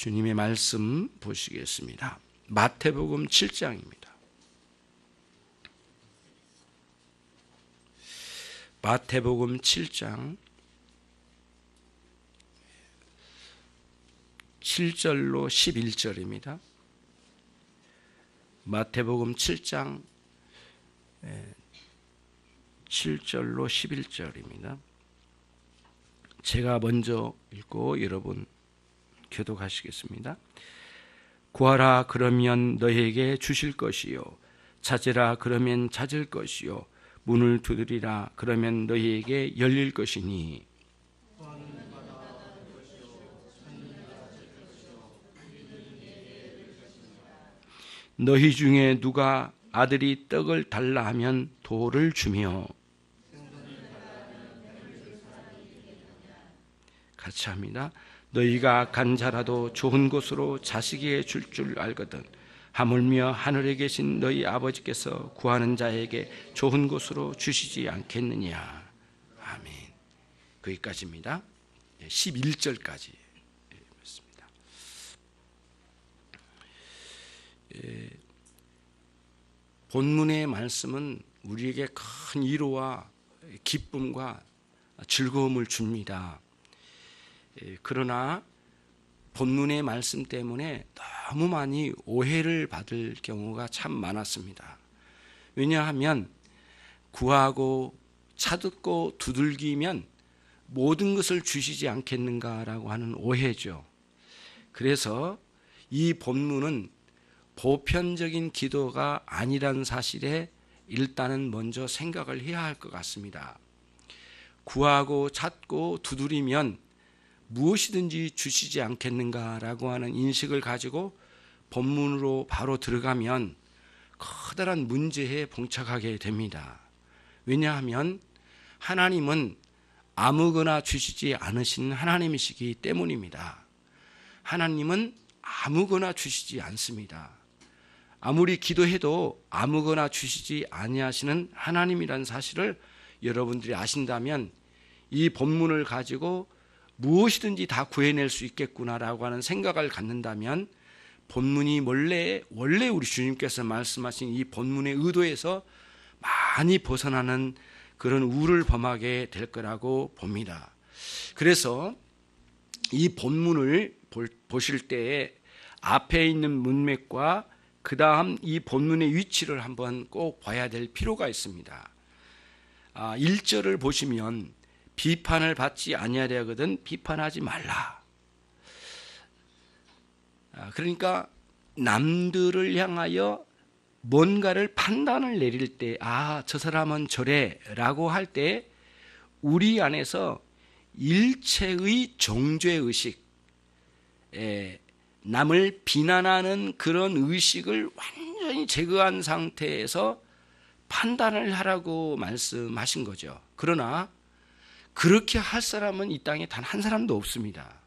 주님의 말씀 보시겠습니다. 마태복음 7장입니다. 마태복음 7장 7절로 11절입니다. 마태복음 7장 7절로 11절입니다. 제가 먼저 읽고 여러분 교독하시겠습니다. 구하라 그러면 너희에게 주실 것이요, 찾으라 그러면 찾을 것이요, 문을 두드리라 그러면 너희에게 열릴 것이니 너희 중에 누가 아들이 떡을 달라 하면 돌을 주며, 같이 합니다. 너희가 간 자라도 좋은 곳으로 자식에게 줄 줄 알거든 하물며 하늘에 계신 너희 아버지께서 구하는 자에게 좋은 곳으로 주시지 않겠느냐. 아멘. 거기까지입니다. 11절까지 맞습니다. 본문의 말씀은 우리에게 큰 위로와 기쁨과 즐거움을 줍니다. 그러나 본문의 말씀 때문에 너무 많이 오해를 받을 경우가 참 많았습니다. 왜냐하면 구하고 찾고 두들기면 모든 것을 주시지 않겠는가라고 하는 오해죠. 그래서 이 본문은 보편적인 기도가 아니라는 사실에 일단은 먼저 생각을 해야 할 것 같습니다. 구하고 찾고 두드리면 무엇이든지 주시지 않겠는가라고 하는 인식을 가지고 본문으로 바로 들어가면 커다란 문제에 봉착하게 됩니다. 왜냐하면 하나님은 아무거나 주시지 않으신 하나님이시기 때문입니다. 하나님은 아무거나 주시지 않습니다. 아무리 기도해도 아무거나 주시지 아니하시는 하나님이라는 사실을 여러분들이 아신다면 이 본문을 가지고 무엇이든지 다 구해낼 수 있겠구나라고 하는 생각을 갖는다면 본문이 원래 우리 주님께서 말씀하신 이 본문의 의도에서 많이 벗어나는 그런 우를 범하게 될 거라고 봅니다. 그래서 이 본문을 보실 때에 앞에 있는 문맥과 그 다음 이 본문의 위치를 한번 꼭 봐야 될 필요가 있습니다. 1절을 보시면 비판을 받지 아니하려 하거든 비판하지 말라. 그러니까 남들을 향하여 뭔가를 판단을 내릴 때, 저 사람은 저래 라고 할 때 우리 안에서 일체의 정죄의식, 남을 비난하는 그런 의식을 완전히 제거한 상태에서 판단을 하라고 말씀하신 거죠. 그러나 그렇게 할 사람은 이 땅에 단 한 사람도 없습니다.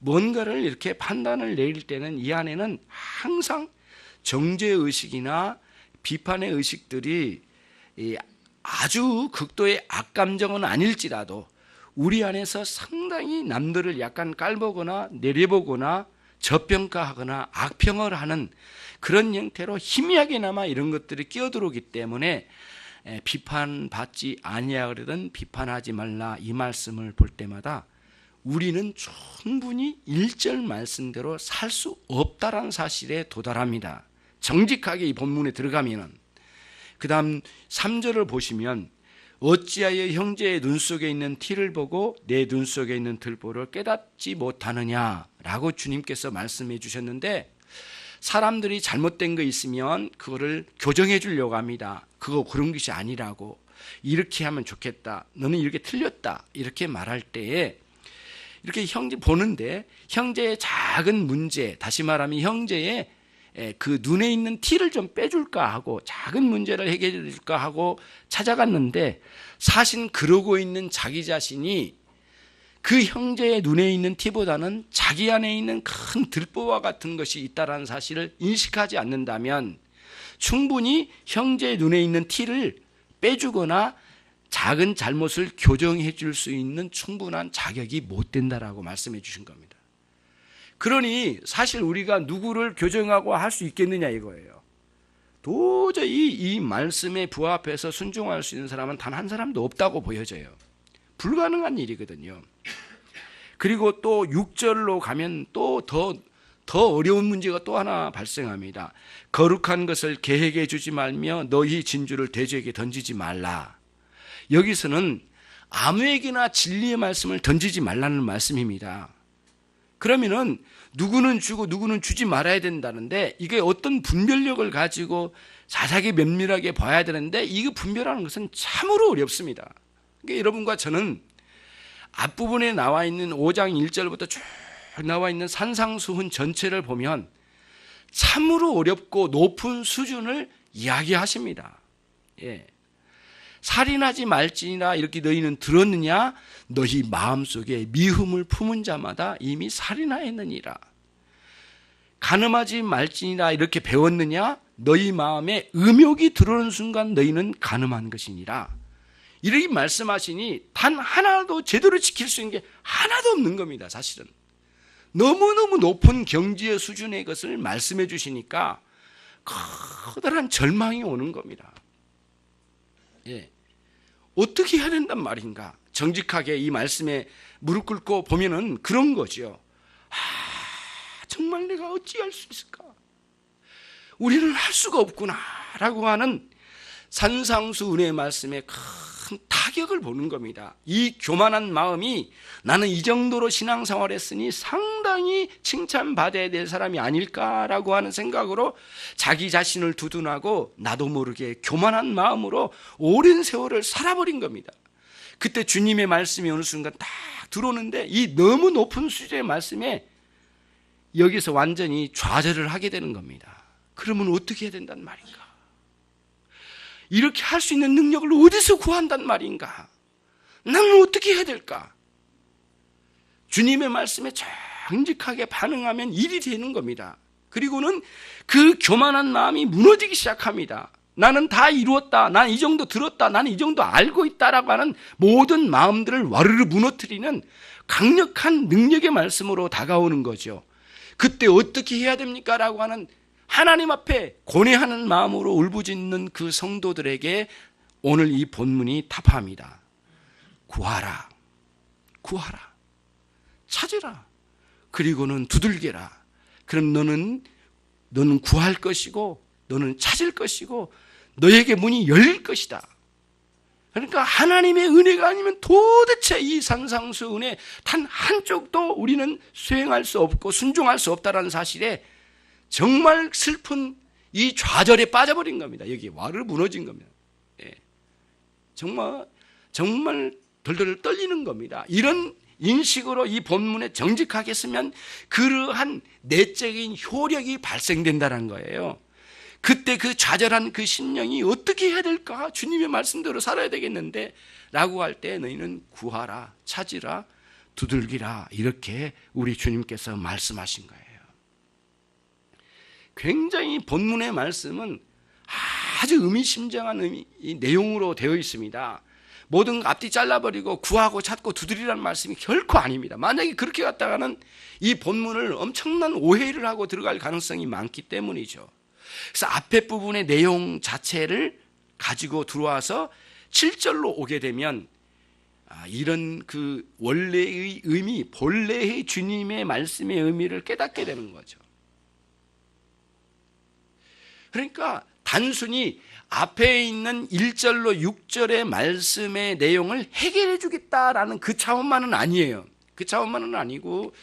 뭔가를 이렇게 판단을 내릴 때는 이 안에는 항상 정죄의식이나 비판의 의식들이 아주 극도의 악감정은 아닐지라도 우리 안에서 상당히 남들을 약간 깔보거나 내려보거나 저평가하거나 악평을 하는 그런 형태로 희미하게나마 이런 것들이 끼어들어오기 때문에 비판받지 아니하거든 비판하지 말라 이 말씀을 볼 때마다 우리는 충분히 1절 말씀대로 살 수 없다라는 사실에 도달합니다. 정직하게 이 본문에 들어가면은. 그 다음 3절을 보시면 어찌하여 형제의 눈 속에 있는 티를 보고 내 눈 속에 있는 들보를 깨닫지 못하느냐라고 주님께서 말씀해 주셨는데, 사람들이 잘못된 거 있으면 그거를 교정해 주려고 합니다. 그거 그런 것이 아니라고, 이렇게 하면 좋겠다, 너는 이렇게 틀렸다, 이렇게 말할 때에 이렇게 형제 보는데 형제의 작은 문제, 다시 말하면 형제의 그 눈에 있는 티를 좀 빼줄까 하고 작은 문제를 해결해 줄까 하고 찾아갔는데, 사실 그러고 있는 자기 자신이 그 형제의 눈에 있는 티보다는 자기 안에 있는 큰 들보와 같은 것이 있다는 사실을 인식하지 않는다면 충분히 형제의 눈에 있는 티를 빼주거나 작은 잘못을 교정해 줄 수 있는 충분한 자격이 못 된다라고 말씀해 주신 겁니다. 그러니 사실 우리가 누구를 교정하고 할 수 있겠느냐 이거예요. 도저히 이 말씀에 부합해서 순종할 수 있는 사람은 단 한 사람도 없다고 보여져요. 불가능한 일이거든요. 그리고 또 6절로 가면 또 더 어려운 문제가 또 하나 발생합니다. 거룩한 것을 계획해 주지 말며 너희 진주를 돼지에게 던지지 말라. 여기서는 아무에게나 진리의 말씀을 던지지 말라는 말씀입니다. 그러면은 누구는 주고 누구는 주지 말아야 된다는데 이게 어떤 분별력을 가지고 자세하게 면밀하게 봐야 되는데 이거 분별하는 것은 참으로 어렵습니다. 그러니까 여러분과 저는 앞부분에 나와 있는 5장 1절부터 쭉 나와 있는 산상수훈 전체를 보면 참으로 어렵고 높은 수준을 이야기하십니다. 예. 살인하지 말지니라 이렇게 너희는 들었느냐? 너희 마음속에 미움을 품은 자마다 이미 살인하였느니라. 간음하지 말지니라 이렇게 배웠느냐? 너희 마음에 음욕이 들어오는 순간 너희는 간음한 것이니라. 이렇게 말씀하시니 단 하나도 제대로 지킬 수 있는 게 하나도 없는 겁니다. 사실은 너무너무 높은 경지의 수준의 것을 말씀해 주시니까 커다란 절망이 오는 겁니다. 예. 어떻게 해야 된단 말인가? 정직하게 이 말씀에 무릎 꿇고 보면은 그런 거죠. 정말 내가 어찌할 수 있을까? 우리는 할 수가 없구나라고 하는 산상수훈의 말씀에 큰 타격을 보는 겁니다. 이 교만한 마음이 나는 이 정도로 신앙생활 했으니 상당히 칭찬받아야 될 사람이 아닐까라고 하는 생각으로 자기 자신을 두둔하고 나도 모르게 교만한 마음으로 오랜 세월을 살아버린 겁니다. 그때 주님의 말씀이 어느 순간 딱 들어오는데 이 너무 높은 수준의 말씀에 여기서 완전히 좌절을 하게 되는 겁니다. 그러면 어떻게 해야 된단 말인가? 이렇게 할 수 있는 능력을 어디서 구한단 말인가? 나는 어떻게 해야 될까? 주님의 말씀에 정직하게 반응하면 일이 되는 겁니다. 그리고는 그 교만한 마음이 무너지기 시작합니다. 나는 다 이루었다. 난 이 정도 들었다. 나는 이 정도 알고 있다라고 하는 모든 마음들을 와르르 무너뜨리는 강력한 능력의 말씀으로 다가오는 거죠. 그때 어떻게 해야 됩니까? 라고 하는 하나님 앞에 고뇌하는 마음으로 울부짖는 그 성도들에게 오늘 이 본문이 답합니다. 구하라, 구하라, 찾으라, 그리고는 두들겨라. 그럼 너는 구할 것이고 너는 찾을 것이고 너에게 문이 열릴 것이다. 그러니까 하나님의 은혜가 아니면 도대체 이 산상수 은혜 단 한쪽도 우리는 수행할 수 없고 순종할 수 없다는 사실에 정말 슬픈 이 좌절에 빠져버린 겁니다. 여기 와르르 무너진 겁니다. 예. 정말 덜덜 떨리는 겁니다. 이런 인식으로 이 본문에 정직하게 쓰면 그러한 내적인 효력이 발생된다는 거예요. 그때 그 좌절한 그 심령이 어떻게 해야 될까? 주님의 말씀대로 살아야 되겠는데 라고 할 때 너희는 구하라, 찾으라, 두들기라 이렇게 우리 주님께서 말씀하신 거예요. 굉장히 본문의 말씀은 아주 의미심장한 내용으로 되어 있습니다. 모든 앞뒤 잘라버리고 구하고 찾고 두드리라는 말씀이 결코 아닙니다. 만약에 그렇게 갔다가는 이 본문을 엄청난 오해를 하고 들어갈 가능성이 많기 때문이죠. 그래서 앞에 부분의 내용 자체를 가지고 들어와서 7절로 오게 되면 이런 그 원래의 의미, 본래의 주님의 말씀의 의미를 깨닫게 되는 거죠. 그러니까 단순히 앞에 있는 1절로 6절의 말씀의 내용을 해결해 주겠다라는 그 차원만은 아니에요. 그 차원만은 아니고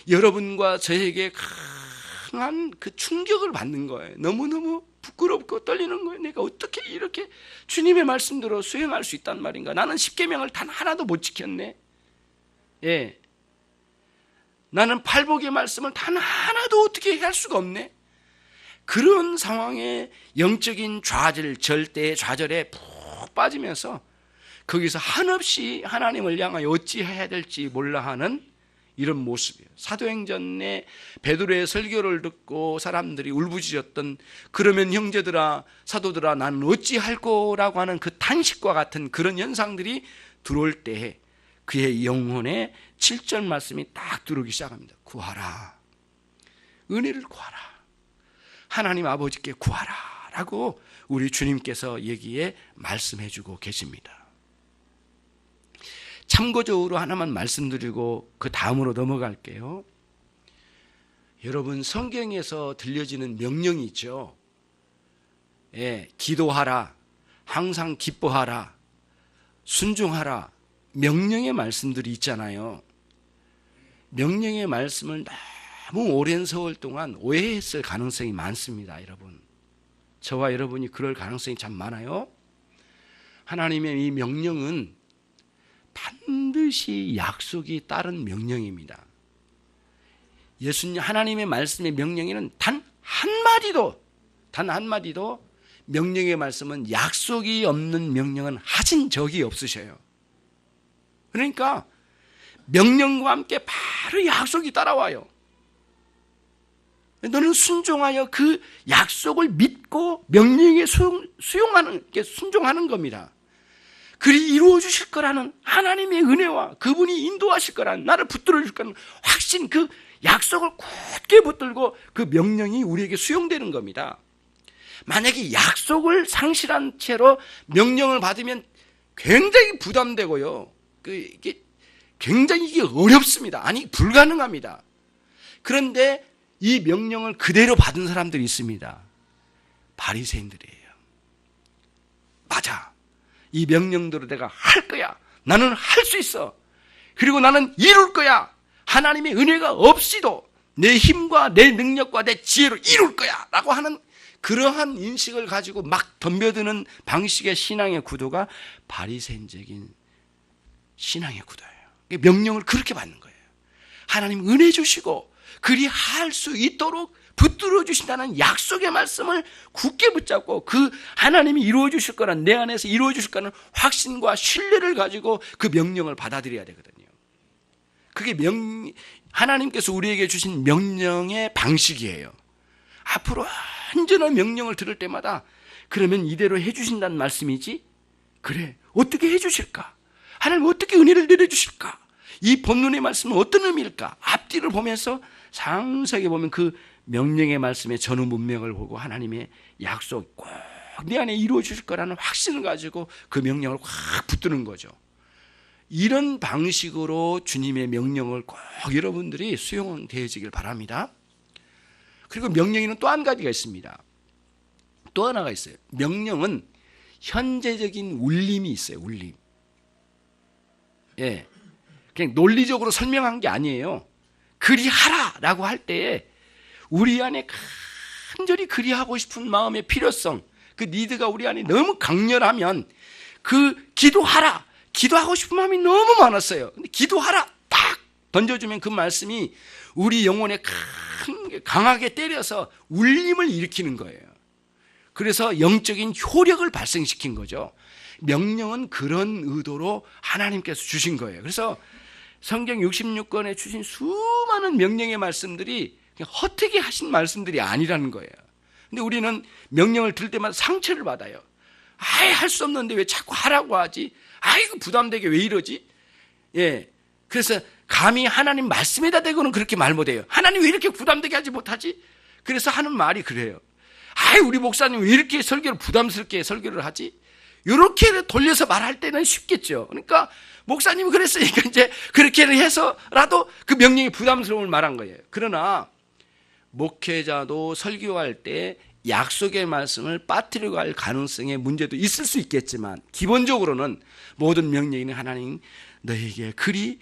여러분과 저에게 강한 그 충격을 받는 거예요. 너무너무 부끄럽고 떨리는 거예요. 내가 어떻게 이렇게 주님의 말씀대로 수행할 수 있단 말인가? 나는 십계명을 단 하나도 못 지켰네. 예. 나는 팔복의 말씀을 단 하나도 어떻게 할 수가 없네. 그런 상황에 영적인 좌절, 절대의 좌절에 푹 빠지면서 거기서 한없이 하나님을 향하여 어찌해야 될지 몰라 하는 이런 모습이에요. 사도행전에 베드로의 설교를 듣고 사람들이 울부짖었던 그러면 형제들아 사도들아 나는 어찌할 거라고 하는 그 탄식과 같은 그런 현상들이 들어올 때에 그의 영혼에 7절 말씀이 딱 들어오기 시작합니다. 구하라, 은혜를 구하라. 하나님 아버지께 구하라 라고 우리 주님께서 여기에 말씀해 주고 계십니다. 참고적으로 하나만 말씀드리고 그 다음으로 넘어갈게요. 여러분, 성경에서 들려지는 명령이 있죠. 예, 기도하라, 항상 기뻐하라, 순종하라, 명령의 말씀들이 있잖아요. 명령의 말씀을 너무 오랜 세월 동안 오해했을 가능성이 많습니다. 여러분, 저와 여러분이 그럴 가능성이 참 많아요. 하나님의 이 명령은 반드시 약속이 따른 명령입니다. 예수님 하나님의 말씀의 명령에는 단 한마디도 명령의 말씀은 약속이 없는 명령은 하신 적이 없으셔요. 그러니까 명령과 함께 바로 약속이 따라와요. 너는 순종하여 그 약속을 믿고 명령에 순종하는 겁니다. 그리 이루어 주실 거라는 하나님의 은혜와 그분이 인도하실 거라는, 나를 붙들어 주실 거라는 확신, 그 약속을 굳게 붙들고 그 명령이 우리에게 수용되는 겁니다. 만약에 약속을 상실한 채로 명령을 받으면 굉장히 부담되고요. 이게 굉장히 어렵습니다. 아니, 불가능합니다. 그런데 이 명령을 그대로 받은 사람들이 있습니다. 바리새인들이에요. 맞아. 이 명령대로 내가 할 거야. 나는 할 수 있어. 그리고 나는 이룰 거야. 하나님의 은혜가 없이도 내 힘과 내 능력과 내 지혜로 이룰 거야 라고 하는 그러한 인식을 가지고 막 덤벼드는 방식의 신앙의 구도가 바리새인적인 신앙의 구도예요. 명령을 그렇게 받는 거예요. 하나님 은혜 주시고 그리 할 수 있도록 붙들어 주신다는 약속의 말씀을 굳게 붙잡고 그 하나님이 이루어 주실 거란, 내 안에서 이루어 주실 거라는 확신과 신뢰를 가지고 그 명령을 받아들여야 되거든요. 그게 하나님께서 우리에게 주신 명령의 방식이에요. 앞으로 언제나 명령을 들을 때마다 그러면 이대로 해주신다는 말씀이지? 그래, 어떻게 해주실까? 하나님 어떻게 은혜를 내려주실까? 이 본문의 말씀은 어떤 의미일까? 앞뒤를 보면서 상세하게 보면 그 명령의 말씀의 전후 문맥을 보고 하나님의 약속 꼭 내 안에 이루어 주실 거라는 확신을 가지고 그 명령을 확 붙드는 거죠. 이런 방식으로 주님의 명령을 꼭 여러분들이 수용되어지길 바랍니다. 그리고 명령에는 또 한 가지가 있습니다. 또 하나가 있어요. 명령은 현재적인 울림이 있어요. 울림. 예, 그냥 논리적으로 설명한 게 아니에요. 그리하라라고 할 때에 우리 안에 간절히 그리하고 싶은 마음의 필요성, 그 니드가 우리 안에 너무 강렬하면 그 기도하고 싶은 마음이 너무 많았어요. 근데 기도하라 딱 던져주면 그 말씀이 우리 영혼에 강하게 때려서 울림을 일으키는 거예요. 그래서 영적인 효력을 발생시킨 거죠. 명령은 그런 의도로 하나님께서 주신 거예요. 그래서 성경 66권에 주신 수많은 명령의 말씀들이 그냥 헛되게 하신 말씀들이 아니라는 거예요. 근데 우리는 명령을 들을 때마다 상처를 받아요. 아예 할 수 없는데 왜 자꾸 하라고 하지? 아이고 부담되게 왜 이러지? 예. 그래서 감히 하나님 말씀에다 대고는 그렇게 말 못해요. 하나님 왜 이렇게 부담되게 하지 못하지? 그래서 하는 말이 그래요. 아이 우리 목사님 왜 이렇게 설교를 부담스럽게 설교를 하지? 이렇게 돌려서 말할 때는 쉽겠죠. 그러니까 목사님이 그랬으니까 이제 그렇게 해서라도 그 명령이 부담스러움을 말한 거예요. 그러나 목회자도 설교할 때 약속의 말씀을 빠뜨리고 할 가능성의 문제도 있을 수 있겠지만 기본적으로는 모든 명령은 하나님 너에게 그리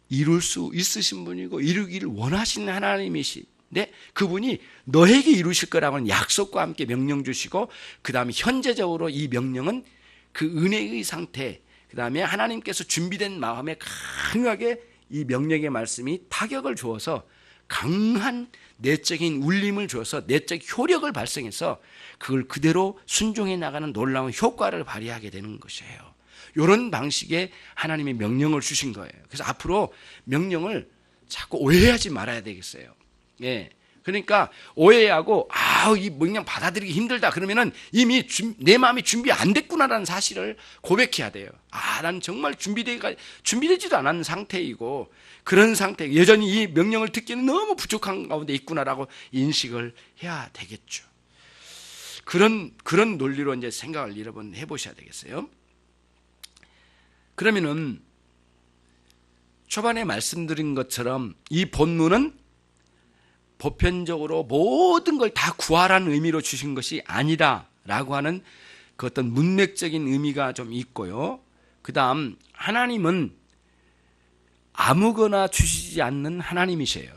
이룰 수 있으신 분이고 이루기를 원하시는 하나님이신데 그분이 너에게 이루실 거라고는 약속과 함께 명령 주시고 그 다음에 현재적으로 이 명령은 그 은혜의 상태, 그 다음에 하나님께서 준비된 마음에 강하게 이 명령의 말씀이 타격을 주어서 강한 내적인 울림을 주어서 내적 효력을 발생해서 그걸 그대로 순종해 나가는 놀라운 효과를 발휘하게 되는 것이에요. 이런 방식의 하나님의 명령을 주신 거예요. 그래서 앞으로 명령을 자꾸 오해하지 말아야 되겠어요. 예, 그러니까 오해하고 이 그냥 받아들이기 힘들다 그러면은 이미 내 마음이 준비 안 됐구나라는 사실을 고백해야 돼요. 난 정말 준비되지도 않은 상태이고 그런 상태, 여전히 이 명령을 듣기는 너무 부족한 가운데 있구나라고 인식을 해야 되겠죠. 그런 논리로 이제 생각을 여러분 해보셔야 되겠어요. 그러면은 초반에 말씀드린 것처럼 이 본문은 보편적으로 모든 걸 다 구하라는 의미로 주신 것이 아니다라고 하는 그 어떤 문맥적인 의미가 좀 있고요. 그 다음 하나님은 아무거나 주시지 않는 하나님이세요.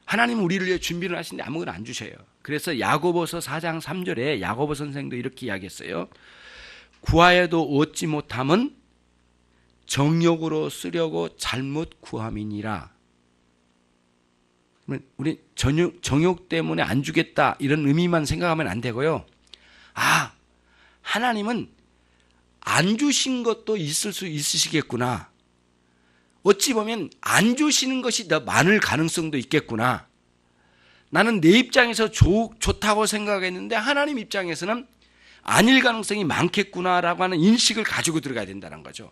하나님은 우리를 위해 준비를 하시는데 아무거나 안 주셔요. 그래서 야고보서 4장 3절에 야고보 선생도 이렇게 이야기했어요. 구하여도 얻지 못함은 정욕으로 쓰려고 잘못 구함이니라. 우리 정욕 때문에 안 주겠다 이런 의미만 생각하면 안 되고요. 하나님은 안 주신 것도 있을 수 있으시겠구나. 어찌 보면 안 주시는 것이 더 많을 가능성도 있겠구나. 나는 내 입장에서 좋다고 생각했는데 하나님 입장에서는 아닐 가능성이 많겠구나라고 하는 인식을 가지고 들어가야 된다는 거죠.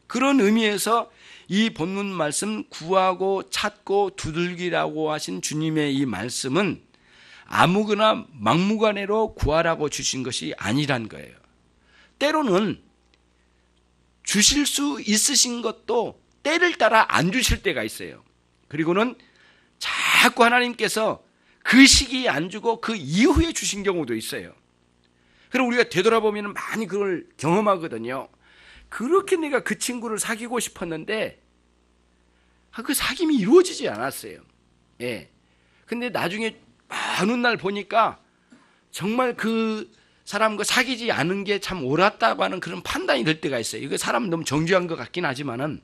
그런 의미에서 이 본문 말씀 구하고 찾고 두들기라고 하신 주님의 이 말씀은 아무거나 막무가내로 구하라고 주신 것이 아니란 거예요. 때로는 주실 수 있으신 것도 때를 따라 안 주실 때가 있어요. 그리고는 자꾸 하나님께서 그 시기에 안 주고 그 이후에 주신 경우도 있어요. 그럼 우리가 되돌아보면 많이 그걸 경험하거든요. 그렇게 내가 그 친구를 사귀고 싶었는데 그 사귐이 이루어지지 않았어요. 근데 나중에 어느 날 보니까 정말 그 사람과 사귀지 않은 게 참 옳았다고 하는 그런 판단이 될 때가 있어요. 이거 사람 너무 정죄한 것 같긴 하지만은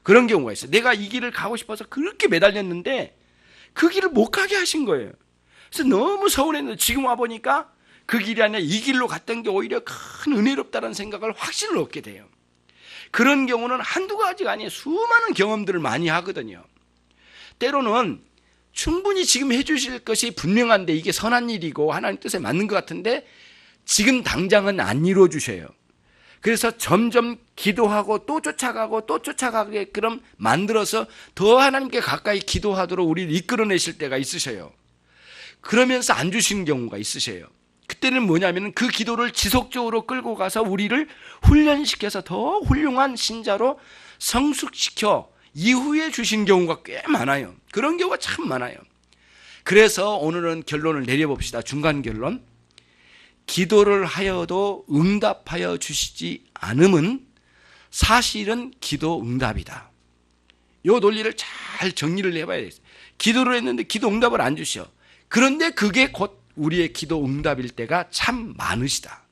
그런 경우가 있어요. 내가 이 길을 가고 싶어서 그렇게 매달렸는데 그 길을 못 가게 하신 거예요. 그래서 너무 서운했는데 지금 와보니까 그 길이 아니라 이 길로 갔던 게 오히려 큰 은혜롭다는 생각을 확신을 얻게 돼요. 그런 경우는 한두 가지가 아니에요. 수많은 경험들을 많이 하거든요. 때로는 충분히 지금 해주실 것이 분명한데 이게 선한 일이고 하나님 뜻에 맞는 것 같은데 지금 당장은 안 이루어주셔요. 그래서 점점 기도하고 또 쫓아가고 또 쫓아가게끔 만들어서 더 하나님께 가까이 기도하도록 우리를 이끌어내실 때가 있으셔요. 그러면서 안 주시는 경우가 있으셔요. 그때는 뭐냐면 그 기도를 지속적으로 끌고 가서 우리를 훈련시켜서 더 훌륭한 신자로 성숙시켜 이후에 주신 경우가 꽤 많아요. 그런 경우가 참 많아요. 그래서 오늘은 결론을 내려봅시다. 중간 결론. 기도를 하여도 응답하여 주시지 않음은 사실은 기도 응답이다. 이 논리를 잘 정리를 해봐야 되겠어요. 기도를 했는데 기도 응답을 안 주셔. 그런데 그게 곧 우리의 기도 응답일 때가 참 많으시다.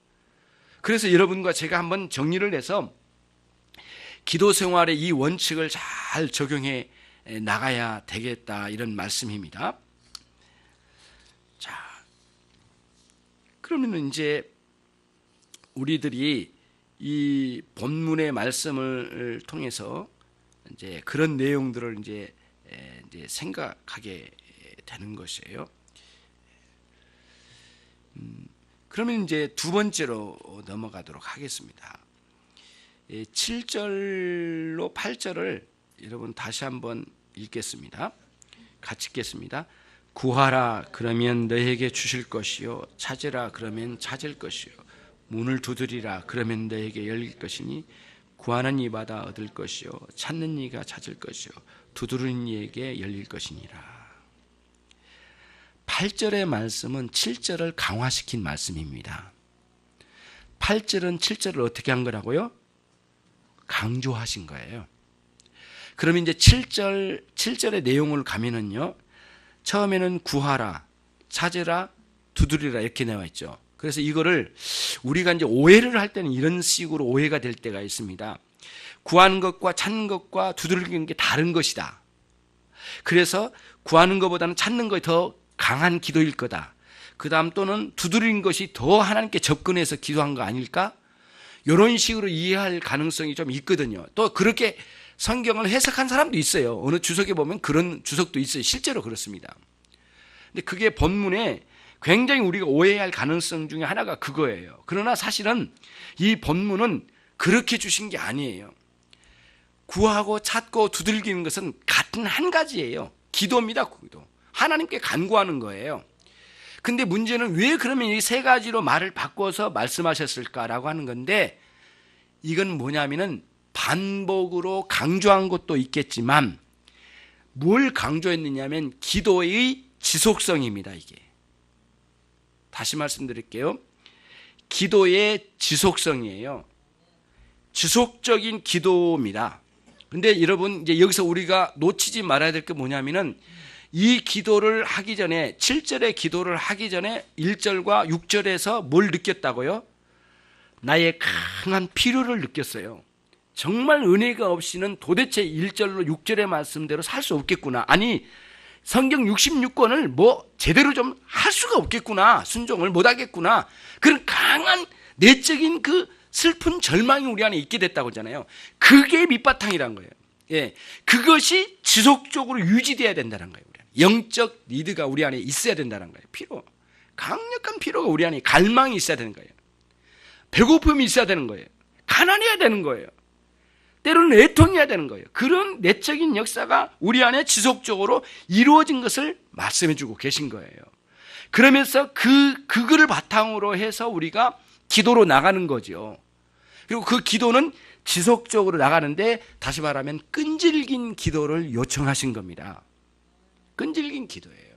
그래서 여러분과 제가 한번 정리를 해서 기도 생활의 이 원칙을 잘 적용해 나가야 되겠다 이런 말씀입니다. 자, 그러면 이제 우리들이 이 본문의 말씀을 통해서 이제 그런 내용들을 이제 생각하게 되는 것이에요. 그러면 이제 두 번째로 넘어가도록 하겠습니다. 7절로 8절을 여러분 다시 한번 읽겠습니다. 같이 읽겠습니다. 구하라 그러면 너에게 주실 것이요 찾으라 그러면 찾을 것이요 문을 두드리라 그러면 너에게 열릴 것이니 구하는 이마다 얻을 것이요 찾는 이가 찾을 것이요 두드리는 이에게 열릴 것이니라. 8절의 말씀은 7절을 강화시킨 말씀입니다. 8절은 7절을 어떻게 한 거라고요? 강조하신 거예요. 그러면 이제 7절의 내용을 가면은요, 처음에는 구하라, 찾으라, 두드리라 이렇게 나와 있죠. 그래서 이거를 우리가 이제 오해를 할 때는 이런 식으로 오해가 될 때가 있습니다. 구하는 것과 찾는 것과 두드리는 게 다른 것이다. 그래서 구하는 것보다는 찾는 것이 더 강한 기도일 거다. 그 다음 또는 두드리는 것이 더 하나님께 접근해서 기도한 거 아닐까? 이런 식으로 이해할 가능성이 좀 있거든요. 또 그렇게 성경을 해석한 사람도 있어요. 어느 주석에 보면 그런 주석도 있어요. 실제로 그렇습니다. 근데 그게 본문에 굉장히 우리가 오해할 가능성 중에 하나가 그거예요. 그러나 사실은 이 본문은 그렇게 주신 게 아니에요. 구하고 찾고 두들기는 것은 같은 한 가지예요. 기도입니다. 기도. 하나님께 간구하는 거예요. 근데 문제는 왜 그러면 이 세 가지로 말을 바꿔서 말씀하셨을까라고 하는 건데, 이건 뭐냐면은 반복으로 강조한 것도 있겠지만 뭘 강조했느냐면 기도의 지속성입니다. 이게 다시 말씀드릴게요. 기도의 지속성이에요. 지속적인 기도입니다. 근데 여러분, 이제 여기서 우리가 놓치지 말아야 될 게 뭐냐면은 이 기도를 하기 전에, 7절의 기도를 하기 전에 1절과 6절에서 뭘 느꼈다고요? 나의 강한 필요를 느꼈어요. 정말 은혜가 없이는 도대체 1절로 6절의 말씀대로 살 수 없겠구나. 아니, 성경 66권을 뭐 제대로 좀 할 수가 없겠구나. 순종을 못 하겠구나. 그런 강한 내적인 그 슬픈 절망이 우리 안에 있게 됐다고 하잖아요. 그게 밑바탕이란 거예요. 예, 그것이 지속적으로 유지돼야 된다는 거예요. 영적 리드가 우리 안에 있어야 된다는 거예요. 필요, 강력한 필요가 우리 안에, 갈망이 있어야 되는 거예요. 배고픔이 있어야 되는 거예요. 가난해야 되는 거예요. 때로는 애통해야 되는 거예요. 그런 내적인 역사가 우리 안에 지속적으로 이루어진 것을 말씀해 주고 계신 거예요. 그러면서 그거를 바탕으로 해서 우리가 기도로 나가는 거죠. 그리고 그 기도는 지속적으로 나가는데, 다시 말하면 끈질긴 기도를 요청하신 겁니다. 끈질긴 기도예요.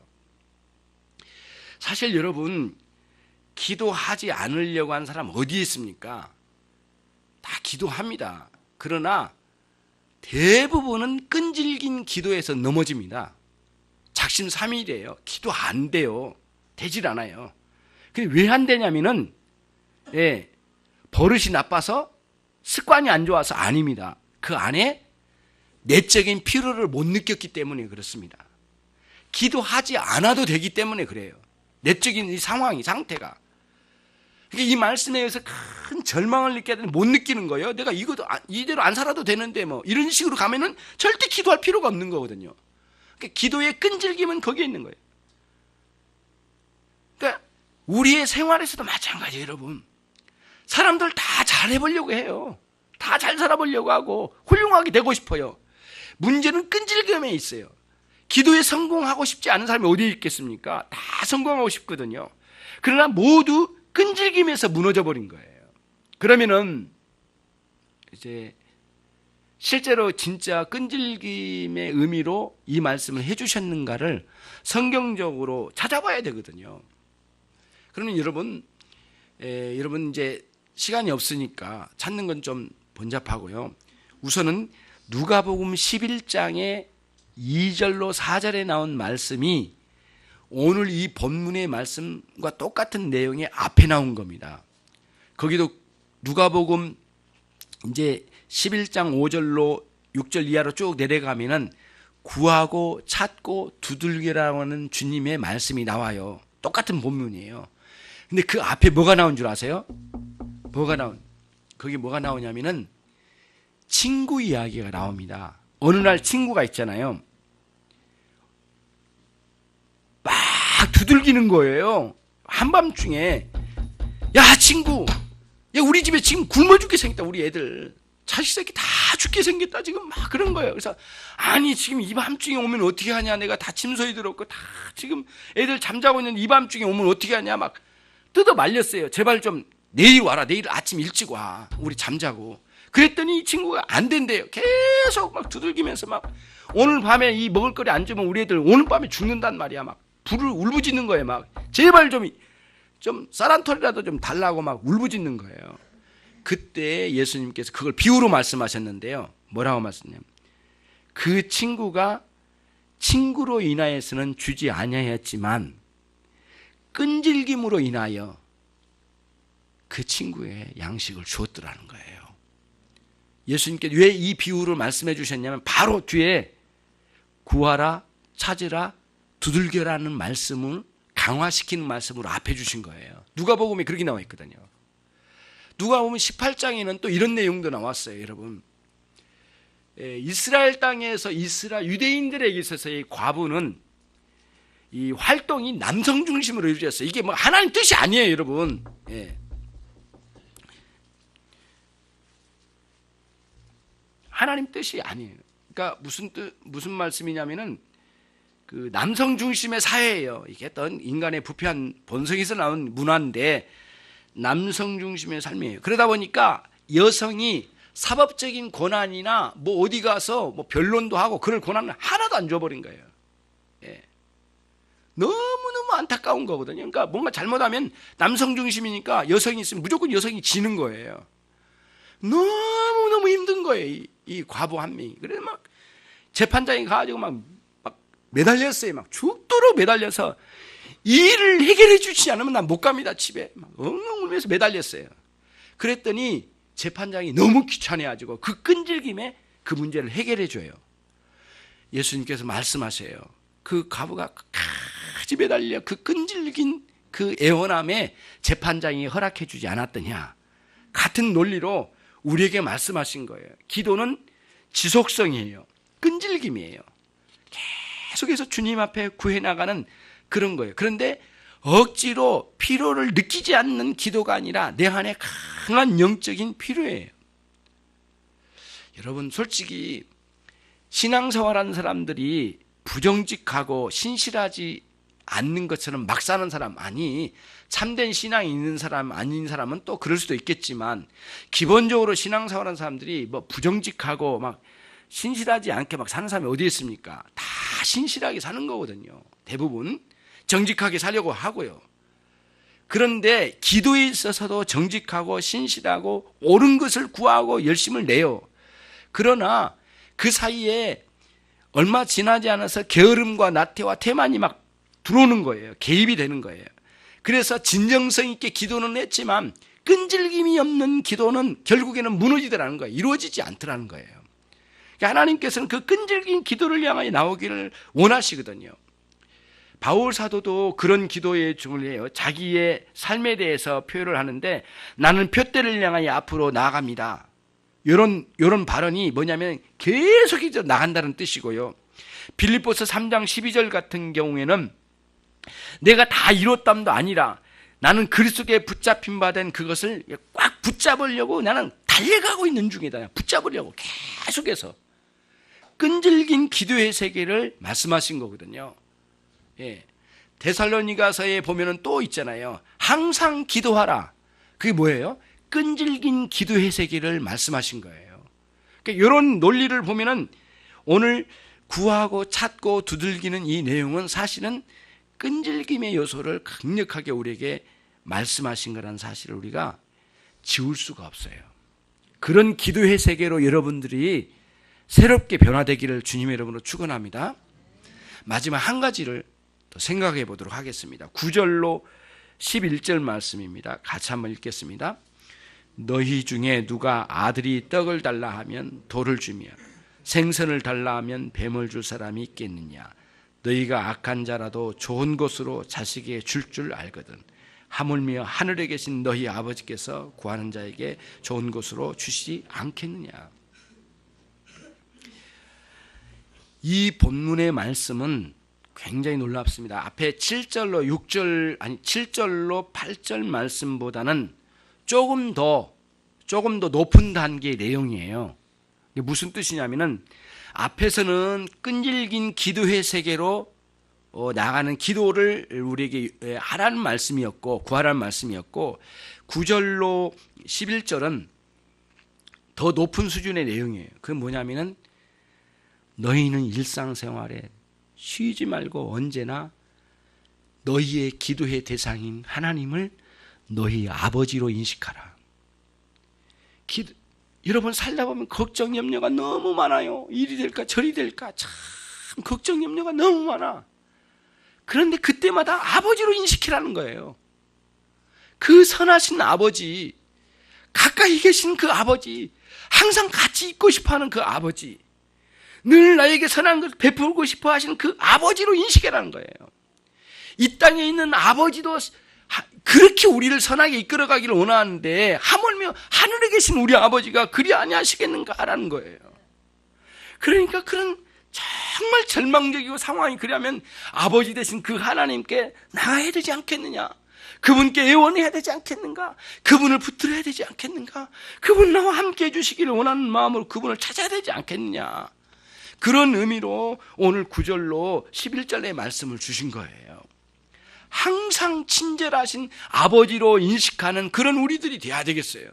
사실 여러분, 기도하지 않으려고 하는 사람 어디에 있습니까? 다 기도합니다. 그러나 대부분은 끈질긴 기도에서 넘어집니다. 작심삼일이에요. 기도 안 돼요. 되질 않아요. 근데 왜 안 되냐면은, 버릇이 나빠서, 습관이 안 좋아서 아닙니다. 그 안에 내적인 필요를 못 느꼈기 때문에 그렇습니다. 기도하지 않아도 되기 때문에 그래요. 내적인 이 상황이, 상태가. 이 말씀에 의해서 큰 절망을 느껴야 되는데 못 느끼는 거예요. 내가 이것도 이대로 안 살아도 되는데 뭐 이런 식으로 가면은 절대 기도할 필요가 없는 거거든요. 그러니까 기도의 끈질김은 거기에 있는 거예요. 그러니까 우리의 생활에서도 마찬가지예요, 여러분. 사람들 다 잘해보려고 해요. 다 잘 살아보려고 하고 훌륭하게 되고 싶어요. 문제는 끈질김에 있어요. 기도에 성공하고 싶지 않은 사람이 어디에 있겠습니까? 다 성공하고 싶거든요. 그러나 모두 끈질김에서 무너져 버린 거예요. 그러면은 이제 실제로 진짜 끈질김의 의미로 이 말씀을 해주셨는가를 성경적으로 찾아봐야 되거든요. 그러면 여러분 이제 시간이 없으니까 찾는 건 좀 번잡하고요. 우선은 누가복음 11장의 2절로 4절에 나온 말씀이 오늘 이 본문의 말씀과 똑같은 내용의 앞에 나온 겁니다. 거기도 누가복음 이제 11장 5절로 6절 이하로 쭉 내려가면은 구하고 찾고 두들기라고 하는 주님의 말씀이 나와요. 똑같은 본문이에요. 근데 그 앞에 뭐가 나온 줄 아세요? 거기 뭐가 나오냐면은 친구 이야기가 나옵니다. 어느 날 친구가 있잖아요. 막 두들기는 거예요. 한밤중에. 야, 친구. 야, 우리 집에 지금 굶어 죽게 생겼다. 우리 애들. 자식 새끼 다 죽게 생겼다. 지금 막 그런 거예요. 그래서 아니, 지금 이 밤중에 오면 어떻게 하냐. 내가 다 침소리 들었고 다 지금 애들 잠자고 있는데 이 밤중에 오면 어떻게 하냐. 막 뜯어 말렸어요. 제발 좀 내일 와라. 내일 아침 일찍 와. 우리 잠자고. 그랬더니 이 친구가 안 된대요. 계속 막 두들기면서 막 오늘 밤에 이 먹을 거리 안 주면 우리 애들 오늘 밤에 죽는단 말이야. 막 불을 울부짖는 거예요. 막 제발 좀 쌀 한 톨이라도 좀 달라고 막 울부짖는 거예요. 그때 예수님께서 그걸 비유로 말씀하셨는데요. 뭐라고 말씀하냐면 그 친구가 친구로 인하여서는 주지 아니하였지만 끈질김으로 인하여 그 친구의 양식을 주었더라는 거예요. 예수님께서 왜 이 비유를 말씀해 주셨냐면 바로 뒤에 구하라, 찾으라, 두들겨라는 말씀을 강화시키는 말씀으로 앞에 주신 거예요. 누가복음에 그렇게 나와 있거든요. 누가복음 18장에는 또 이런 내용도 나왔어요, 여러분. 이스라엘 땅에서 유대인들에게 있어서의 과부는 이 활동이 남성 중심으로 이루어졌어요. 이게 뭐 하나님 뜻이 아니에요, 여러분. 예. 하나님 뜻이 아니에요. 그러니까 무슨 말씀이냐면은 그 남성 중심의 사회예요. 이게 어떤 인간의 부패한 본성에서 나온 문화인데 남성 중심의 삶이에요. 그러다 보니까 여성이 사법적인 권한이나 뭐 어디 가서 뭐 변론도 하고 그럴 권한을 하나도 안 줘버린 거예요. 예. 너무너무 안타까운 거거든요. 그러니까 뭔가 잘못하면 남성 중심이니까 여성이 있으면 무조건 여성이 지는 거예요. 너무너무 힘든 거예요. 이 과부 한 명이. 그래서 막 재판장이 가가지고 막 매달렸어요. 막 죽도록 매달려서 이 일을 해결해 주지 않으면 난 못 갑니다. 집에 막 엉엉 울면서 매달렸어요. 그랬더니 재판장이 너무 귀찮아가지고 그 끈질김에 그 문제를 해결해 줘요. 예수님께서 말씀하세요. 그 과부가 끝까지 매달려 그 끈질긴 그 애원함에 재판장이 허락해 주지 않았더냐. 같은 논리로 우리에게 말씀하신 거예요. 기도는 지속성이에요. 끈질김이에요. 계속해서 주님 앞에 구해나가는 그런 거예요. 그런데 억지로 필요를 느끼지 않는 기도가 아니라 내 안에 강한 영적인 필요예요. 여러분 솔직히 신앙생활하는 사람들이 부정직하고 신실하지 않는 것처럼 막 사는 사람, 아니 참된 신앙이 있는 사람 아닌 사람은 또 그럴 수도 있겠지만 기본적으로 신앙생활하는 사람들이 뭐 부정직하고 막 신실하지 않게 막 사는 사람이 어디 있습니까? 다 신실하게 사는 거거든요. 대부분 정직하게 살려고 하고요. 그런데 기도에 있어서도 정직하고 신실하고 옳은 것을 구하고 열심을 내요. 그러나 그 사이에 얼마 지나지 않아서 게으름과 나태와 태만이 막 들어오는 거예요. 개입이 되는 거예요. 그래서 진정성 있게 기도는 했지만 끈질김이 없는 기도는 결국에는 무너지더라는 거예요. 이루어지지 않더라는 거예요. 그러니까 하나님께서는 그 끈질긴 기도를 향하여 나오기를 원하시거든요. 바울 사도도 그런 기도에 중요해요. 자기의 삶에 대해서 표현을 하는데 나는 표대를 향하여 앞으로 나아갑니다. 이런 발언이 뭐냐면 계속 이제 나간다는 뜻이고요. 빌립보서 3장 12절 같은 경우에는 내가 다 이뤘담도 아니라 나는 그리스도께 붙잡힌 바 된 그것을 꽉 붙잡으려고 나는 달려가고 있는 중이다. 붙잡으려고 계속해서 끈질긴 기도의 세계를 말씀하신 거거든요. 예. 데살로니가서에 보면은 또 있잖아요. 항상 기도하라. 그게 뭐예요? 끈질긴 기도의 세계를 말씀하신 거예요. 그러니까 이런 논리를 보면은 오늘 구하고 찾고 두들기는 이 내용은 사실은 끈질김의 요소를 강력하게 우리에게 말씀하신 거라는 사실을 우리가 지울 수가 없어요. 그런 기도의 세계로 여러분들이 새롭게 변화되기를 주님의 이름으로 축원합니다. 마지막 한 가지를 또 생각해 보도록 하겠습니다. 9절로 11절 말씀입니다. 같이 한번 읽겠습니다. 너희 중에 누가 아들이 떡을 달라 하면 돌을 주며 생선을 달라 하면 뱀을 줄 사람이 있겠느냐. 너희가 악한 자라도 좋은 것으로 자식에게 줄 알거든. 하물며 하늘에 계신 너희 아버지께서 구하는 자에게 좋은 것으로 주시지 않겠느냐. 이 본문의 말씀은 굉장히 놀랍습니다. 앞에 7절로 8절 말씀보다는 조금 더 높은 단계의 내용이에요. 무슨 뜻이냐면은 앞에서는 끈질긴 기도의 세계로 나가는 기도를 우리에게 하라는 말씀이었고 구하라는 말씀이었고 9절로 11절은 더 높은 수준의 내용이에요. 그건 뭐냐면은 너희는 일상생활에 쉬지 말고 언제나 너희의 기도의 대상인 하나님을 너희 아버지로 인식하라. 여러분 살다 보면 걱정 염려가 너무 많아요. 일이 될까 저리 될까 참 걱정 염려가 너무 많아. 그런데 그때마다 아버지로 인식하라는 거예요. 그 선하신 아버지, 가까이 계신 그 아버지, 항상 같이 있고 싶어하는 그 아버지, 늘 나에게 선한 것을 베풀고 싶어 하시는 그 아버지로 인식하라는 거예요. 이 땅에 있는 아버지도 그렇게 우리를 선하게 이끌어가기를 원하는데 하물며 하늘에 계신 우리 아버지가 그리 아니하시겠는가라는 거예요. 그러니까 그런 정말 절망적이고 상황이 그러면 아버지 되신 그 하나님께 나가야 되지 않겠느냐? 그분께 애원해야 되지 않겠는가? 그분을 붙들어야 되지 않겠는가? 그분 나와 함께 해주시기를 원하는 마음으로 그분을 찾아야 되지 않겠느냐? 그런 의미로 오늘 9절로 11절의 말씀을 주신 거예요. 항상 친절하신 아버지로 인식하는 그런 우리들이 돼야 되겠어요.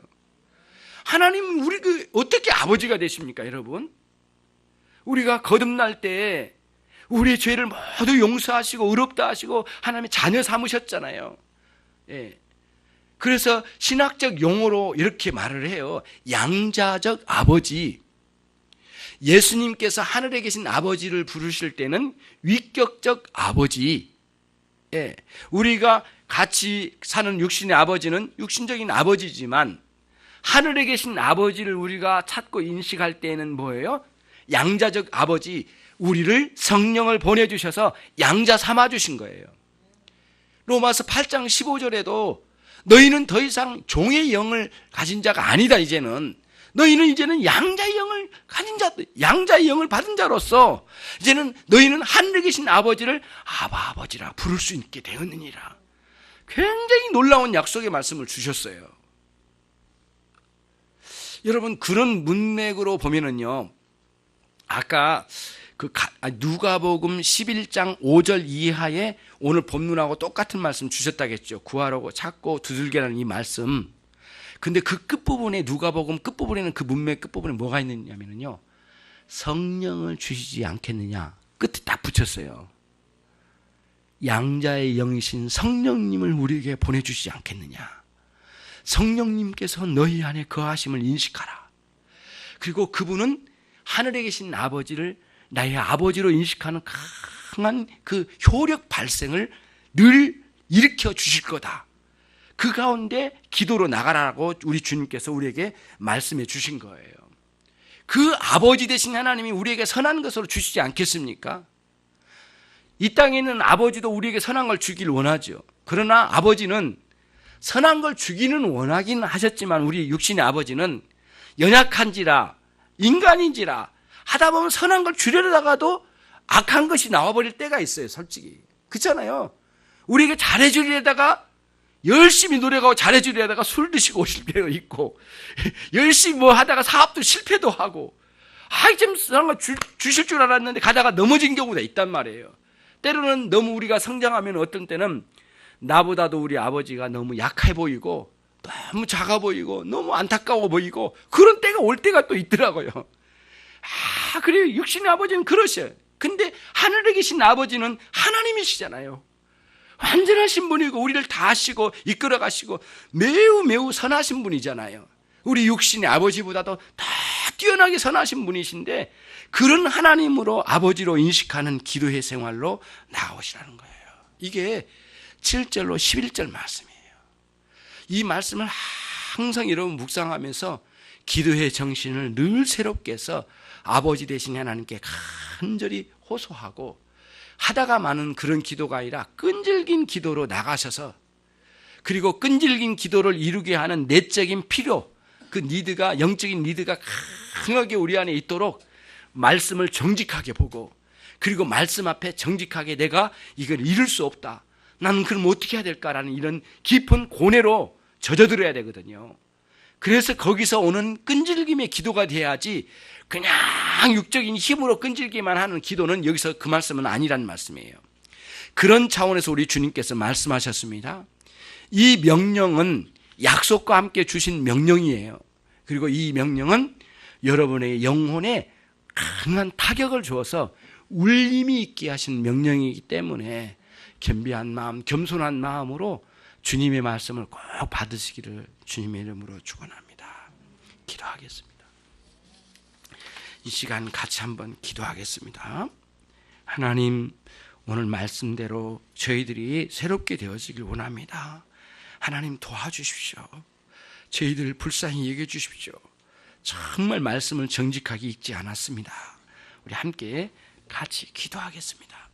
하나님 우리 어떻게 아버지가 되십니까, 여러분? 우리가 거듭날 때 우리의 죄를 모두 용서하시고 의롭다 하시고 하나님의 자녀 삼으셨잖아요. 예. 그래서 신학적 용어로 이렇게 말을 해요. 양자적 아버지. 예수님께서 하늘에 계신 아버지를 부르실 때는 위격적 아버지. 예. 우리가 같이 사는 육신의 아버지는 육신적인 아버지지만 하늘에 계신 아버지를 우리가 찾고 인식할 때는 뭐예요? 양자적 아버지, 우리를 성령을 보내주셔서 양자 삼아주신 거예요. 로마서 8장 15절에도 너희는 더 이상 종의 영을 가진 자가 아니다. 이제는 너희는 이제는 양자의 영을 가진 자, 양자의 영을 받은 자로서 이제는 너희는 하늘에 계신 아버지를 아바 아버지라 부를 수 있게 되었느니라. 굉장히 놀라운 약속의 말씀을 주셨어요. 여러분, 그런 문맥으로 보면은요, 아까 누가복음 11장 5절 이하에 오늘 본문하고 똑같은 말씀 주셨다겠죠. 구하라고 찾고 두들겨라는 이 말씀. 근데 그 끝부분에, 누가복음 끝부분에는, 그 문맥 끝부분에 뭐가 있느냐면요, 성령을 주시지 않겠느냐 끝에 딱 붙였어요. 양자의 영이신 성령님을 우리에게 보내주시지 않겠느냐. 성령님께서 너희 안에 거하심을 인식하라. 그리고 그분은 하늘에 계신 아버지를 나의 아버지로 인식하는 강한 그 효력 발생을 늘 일으켜 주실 거다. 그 가운데 기도로 나가라고 우리 주님께서 우리에게 말씀해 주신 거예요. 그 아버지 되신 하나님이 우리에게 선한 것으로 주시지 않겠습니까? 이 땅에 있는 아버지도 우리에게 선한 걸 주길 원하죠. 그러나 아버지는 선한 걸 주기는 원하긴 하셨지만 우리 육신의 아버지는 연약한지라 인간인지라 하다 보면 선한 걸 주려다가도 악한 것이 나와버릴 때가 있어요. 솔직히 그렇잖아요. 우리에게 잘해주려다가 열심히 노력하고 잘해주려다가 술 드시고 오실 때가 있고, 열심히 뭐 하다가 사업도 실패도 하고, 좀 선한 걸 주실 줄 알았는데 가다가 넘어진 경우가 있단 말이에요. 때로는 너무 우리가 성장하면 어떤 때는 나보다도 우리 아버지가 너무 약해 보이고 너무 작아 보이고 너무 안타까워 보이고 그런 때가 올 때가 또 있더라고요. 그래요. 육신의 아버지는 그러셔요. 근데 하늘에 계신 아버지는 하나님이시잖아요. 완전하신 분이고 우리를 다 아시고 이끌어 가시고 매우 매우 선하신 분이잖아요. 우리 육신의 아버지보다도 더 뛰어나게 선하신 분이신데 그런 하나님으로 아버지로 인식하는 기도의 생활로 나아오시라는 거예요. 이게 7절로 11절 말씀이에요. 이 말씀을 항상 여러분 묵상하면서 기도의 정신을 늘 새롭게 해서 아버지 되신 하나님께 간절히 호소하고 하다가 많은 그런 기도가 아니라 끈질긴 기도로 나가셔서 그리고 끈질긴 기도를 이루게 하는 내적인 필요, 그 니드가, 영적인 니드가 강하게 우리 안에 있도록 말씀을 정직하게 보고 그리고 말씀 앞에 정직하게 내가 이걸 이룰 수 없다. 나는 그럼 어떻게 해야 될까라는 이런 깊은 고뇌로 젖어들어야 되거든요. 그래서 거기서 오는 끈질김의 기도가 돼야지 그냥 육적인 힘으로 끈질기만 하는 기도는 여기서 그 말씀은 아니란 말씀이에요. 그런 차원에서 우리 주님께서 말씀하셨습니다. 이 명령은 약속과 함께 주신 명령이에요. 그리고 이 명령은 여러분의 영혼에 강한 타격을 주어서 울림이 있게 하신 명령이기 때문에 겸비한 마음, 겸손한 마음으로 주님의 말씀을 꼭 받으시기를 주님의 이름으로 축원합니다. 기도하겠습니다. 이 시간 같이 한번 기도하겠습니다. 하나님, 오늘 말씀대로 저희들이 새롭게 되어지길 원합니다. 하나님 도와주십시오. 저희들 불쌍히 여겨 주십시오. 정말 말씀을 정직하게 읽지 않았습니다. 우리 함께 같이 기도하겠습니다.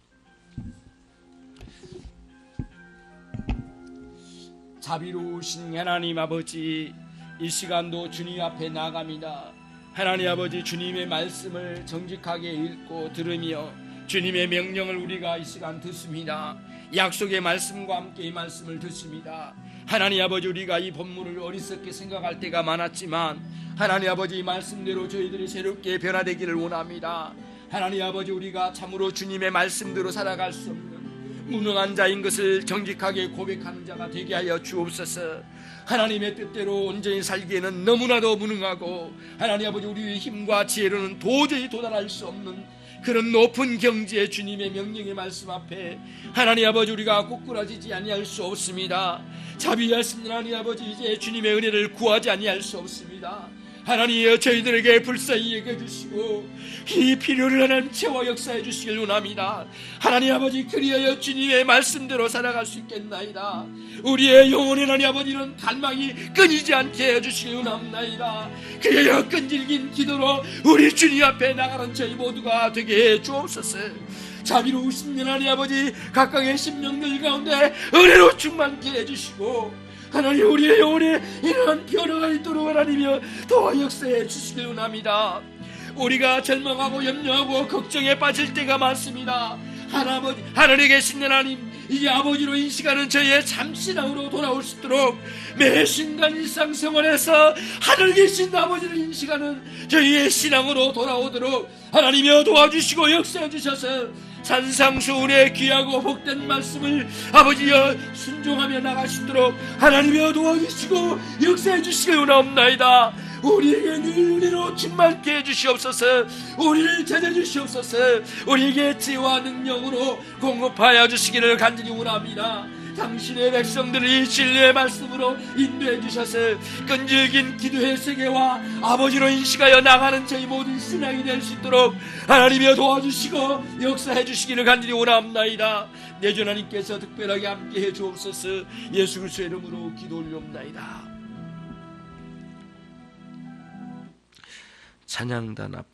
자비로우신 하나님 아버지, 이 시간도 주님 앞에 나갑니다. 하나님 아버지, 주님의 말씀을 정직하게 읽고 들으며 주님의 명령을 우리가 이 시간 듣습니다. 약속의 말씀과 함께 이 말씀을 듣습니다. 하나님 아버지, 우리가 이 본문을 어리석게 생각할 때가 많았지만 하나님 아버지, 이 말씀대로 저희들이 새롭게 변화되기를 원합니다. 하나님 아버지, 우리가 참으로 주님의 말씀대로 살아갈 수 없는 무능한 자인 것을 정직하게 고백하는 자가 되게 하여 주옵소서. 하나님의 뜻대로 온전히 살기에는 너무나도 무능하고 하나님 아버지, 우리의 힘과 지혜로는 도저히 도달할 수 없는 그런 높은 경지의 주님의 명령의 말씀 앞에 하나님 아버지, 우리가 꼬꾸라지지 아니할 수 없습니다. 자비하신 하나님 아버지, 이제 주님의 은혜를 구하지 아니할 수 없습니다. 하나님이여, 저희들에게 불쌍히 여겨 주시고 이 필요를 하나님 채워 역사해 주시길 원합니다. 하나님 아버지, 그리하여 주님의 말씀대로 살아갈 수 있겠나이다. 우리의 영혼의 하나님 아버지는 갈망이 끊이지 않게 해주시길 원합나이다. 그리하여 끈질긴 기도로 우리 주님 앞에 나가는 저희 모두가 되게 해 주옵소서. 자비로우신 하나님 아버지, 각각의 심령들 가운데 은혜로 충만케 해주시고 하나님, 우리의 영혼에 이러한 변화가 있도록 하나님이여 도와 역사해 주시길 원합니다. 우리가 절망하고 염려하고 걱정에 빠질 때가 많습니다. 하늘에 계신 하나님, 이제 아버지로 이 시간은 저희의 참신앙으로 돌아올 수 있도록 매 순간 일상생활에서 하늘 계신 아버지로 이 시간은 저희의 신앙으로 돌아오도록 하나님이여 도와주시고 역사해 주셔서 산상수훈의 귀하고 복된 말씀을 아버지여 순종하며 나갈 수 있도록 하나님이여 도와주시고 역사해 주시길 원하옵나이다. 우리에게 늘 은혜로 충만케 해주시옵소서. 우리를 찾아주시옵소서. 우리에게 지혜와 능력으로 공급하여 주시기를 간절히 원합니다. 당신의 백성들이 진리의 말씀으로 인도해 주셔서 끈질긴 기도의 세계와 아버지로 인식하여 나가는 저희 모든 신앙이 될 수 있도록 하나님이여 도와주시고 역사해 주시기를 간절히 원합나이다. 내 주 하나님께서 특별하게 함께해 주옵소서. 예수 그리스도의 이름으로 기도 올리옵나이다. 찬양단 앞으로